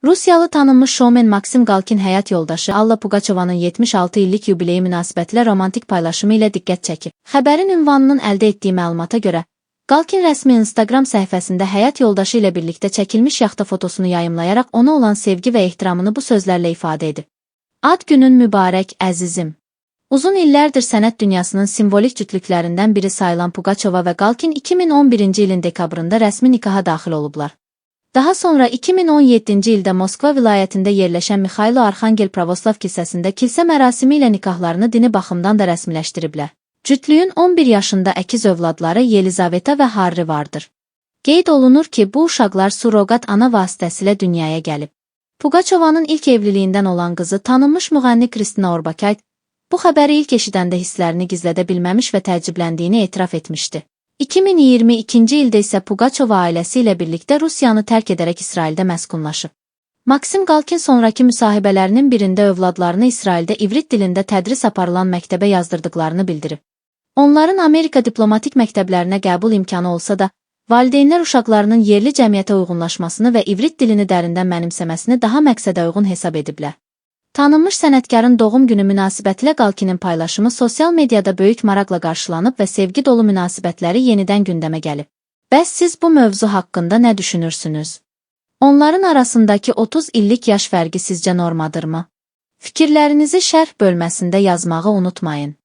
Rusiyalı tanınmış şoumen Maksim Galkin həyat yoldaşı Alla Pugaçovanın 76 illik yubileyi münasibətilə romantik paylaşımı ilə diqqət çəkib. Xəbərin ünvanının əldə etdiyi məlumata görə, Galkin rəsmi Instagram səhifəsində həyat yoldaşı ilə birlikdə çəkilmiş yaxta fotosunu yayımlayaraq ona olan sevgi və ehtiramını bu sözlərlə ifadə edib. Ad günün mübarək, əzizim. Uzun illərdir sənət dünyasının simvolik cütlüklərindən biri sayılan Pugaçova və Galkin 2011-ci ilin dekabrında rəsmi nikaha daxil olublar. Daha sonra 2017-ci ildə Moskva vilayətində yerləşən Mixailo Arxangel Pravoslav kilsəsində kilsə mərasimi ilə nikahlarını dini baxımdan da rəsmiləşdiriblər. Cütlüyün 11 yaşında əkiz övladları Yelizaveta və Harry vardır. Qeyd olunur ki, bu uşaqlar surroqat ana vasitəsilə dünyaya gəlib. Pugaçovanın ilk evliliyindən olan qızı tanınmış müğənni Kristina Orbakayt bu xəbəri ilk eşidəndə hisslərini gizlədə bilməmiş və təəccübləndiyini etiraf etmişdi. 2022-ci ildə isə Pugaçova ailəsi ilə birlikdə Rusiyanı tərk edərək İsraildə məskunlaşıb. Maksim Galkin sonraki müsahibələrinin birində övladlarını İsraildə ivrit dilində tədris aparılan məktəbə yazdırdıqlarını bildirib. Onların Amerika diplomatik məktəblərinə qəbul imkanı olsa da, valideynlər uşaqlarının yerli cəmiyyətə uyğunlaşmasını və ivrit dilini dərindən mənimsəməsini daha məqsədə uyğun hesab ediblər. Tanınmış sənətkarın doğum günü münasibətilə Galkinin paylaşımı sosial mediada böyük maraqla qarşılanıb və sevgi dolu münasibətləri yenidən gündəmə gəlib. Bəs siz bu mövzu haqqında nə düşünürsünüz? Onların arasındakı 30 illik yaş fərqi sizcə normadırmı? Fikirlərinizi şərh bölməsində yazmağı unutmayın.